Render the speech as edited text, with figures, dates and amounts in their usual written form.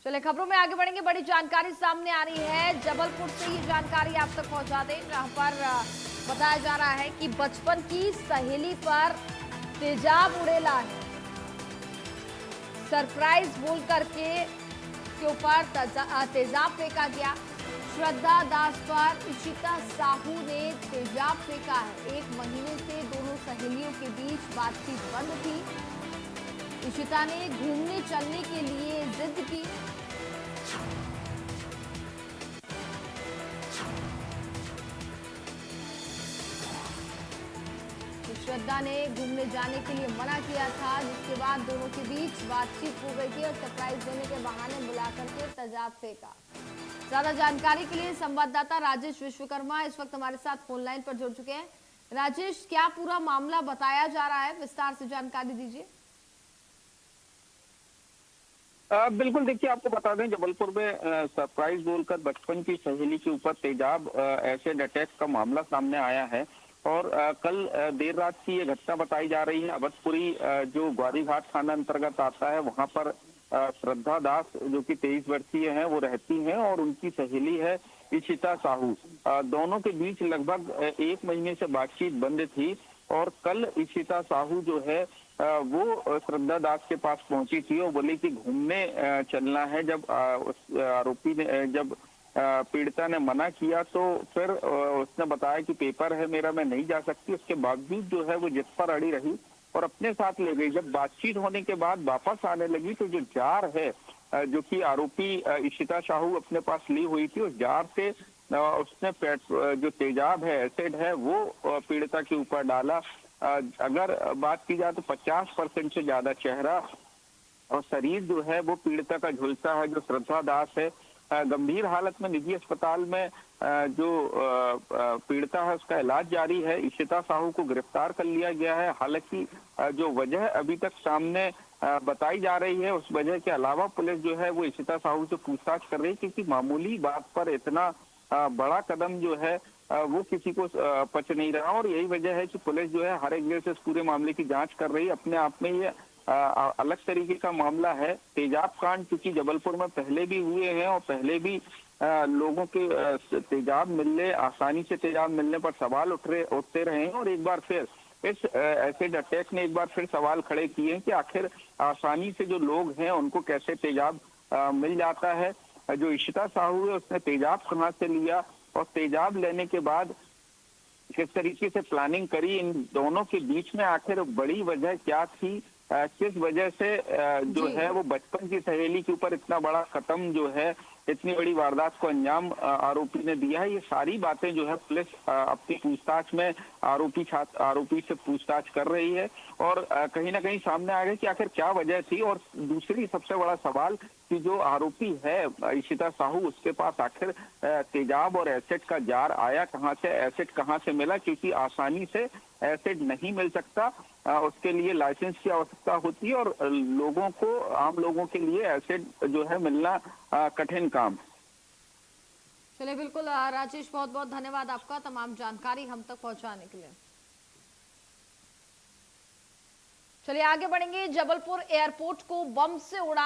चले खबरों में आगे बढ़ेंगे। बड़ी जानकारी सामने आ रही है, जबलपुर से ये जानकारी आप तक पहुंचा दें, जहां पर बताया जा रहा है कि बचपन की सहेली पर तेजाब उड़ेला है। सरप्राइज बोल करके के ऊपर तेजाब फेंका गया। श्रद्धा दास पर इशिता साहू ने तेजाब फेंका है। 1 महीने से दोनों सहेलियों के बीच बातचीत बंद थी। इशिता ने घूमने चलने के लिए जिद की। श्रद्धा ने घूमने जाने के लिए मना किया था, जिसके बाद दोनों के बीच बातचीत हो गई थी और सरप्राइज देने के बहाने बुला करके तेजाब फेंका। ज्यादा जानकारी के लिए संवाददाता राजेश विश्वकर्मा इस वक्त हमारे साथ फोन लाइन पर जुड़ चुके हैं। राजेश, क्या पूरा मामला बताया जा रहा है, विस्तार से जानकारी दीजिए। बिल्कुल, देखिए आपको बता दें, जबलपुर में सरप्राइज बोलकर बचपन की सहेली के ऊपर तेजाब एसिड अटैक का मामला सामने आया है। और कल देर रात की ये घटना बताई जा रही है। अवधपुरी जो ग्वारी घाट थाना अंतर्गत आता है, वहां पर श्रद्धा दास जो कि 23 वर्षीय हैं वो रहती हैं और उनकी सहेली है इशिता साहू। दोनों के बीच लगभग 1 महीने से बातचीत बंद थी। और कल इशिता साहू जो है वो श्रद्धा दास के पास पहुंची थी और बोली कि घूमने चलना है। जब उस आरोपी ने जब पीड़िता ने मना किया तो फिर उसने बताया कि पेपर है मेरा, मैं नहीं जा सकती। उसके बावजूद जो है वो जिद पर अड़ी रही और अपने साथ ले गई। जब बातचीत होने के बाद वापस आने लगी तो जो जार है जो कि आरोपी इशिता साहू अपने पास ली हुई थी, उस जार से उसने जो तेजाब है, एसिड है, वो पीड़िता के ऊपर डाला। अगर बात की जाए तो 50% से ज्यादा चेहरा और शरीर जो है वो पीड़िता का झुलसा है। जो श्रद्धा दास है गंभीर हालत में निजी अस्पताल में जो पीड़िता है उसका इलाज जारी है। इशिता साहू को गिरफ्तार कर लिया गया है। हालांकि जो वजह अभी तक सामने बताई जा रही है, उस वजह के अलावा पुलिस जो है वो इशिता साहू से पूछताछ कर रही है, क्योंकि मामूली बात पर इतना बड़ा कदम जो है वो किसी को पच नहीं रहा। और यही वजह है कि पुलिस जो है हर एंगल से इस पूरे मामले की जांच कर रही है। अपने आप में ये अलग तरीके का मामला है। तेजाब कांड क्योंकि जबलपुर में पहले भी हुए हैं और पहले भी लोगों के तेजाब मिलने, आसानी से तेजाब मिलने पर सवाल उठते रहे हैं। और एक बार फिर इस एसिड अटैक ने एक बार फिर सवाल खड़े किए हैं कि आखिर आसानी से जो लोग हैं उनको कैसे तेजाब मिल जाता है। जो इशिता साहू है उसने तेजाब कहाँ से लिया और तेजाब लेने के बाद किस तरीके से प्लानिंग करी, इन दोनों के बीच में आखिर बड़ी वजह क्या थी, किस वजह से जो है वो बचपन की सहेली के ऊपर इतना बड़ा कदम जो है, इतनी बड़ी वारदात को अंजाम आरोपी ने दिया है। ये सारी बातें जो है पुलिस अपनी पूछताछ में आरोपी से पूछताछ कर रही है। और कहीं ना कहीं सामने आ गया कि आखिर क्या वजह थी। और दूसरी सबसे बड़ा सवाल कि जो आरोपी है इशिता साहू, उसके पास आखिर तेजाब और एसिड का जार आया कहाँ से, एसिड कहाँ से मिला, क्योंकि आसानी से एसिड नहीं मिल सकता। उसके लिए लाइसेंस की आवश्यकता होती है और लोगों को, आम लोगों के लिए एसिड जो है मिलना कठिन काम। चलिए बिल्कुल राजेश, बहुत बहुत धन्यवाद आपका तमाम जानकारी हम तक पहुंचाने के लिए। चलिए आगे बढ़ेंगे। जबलपुर एयरपोर्ट को बम से उड़ा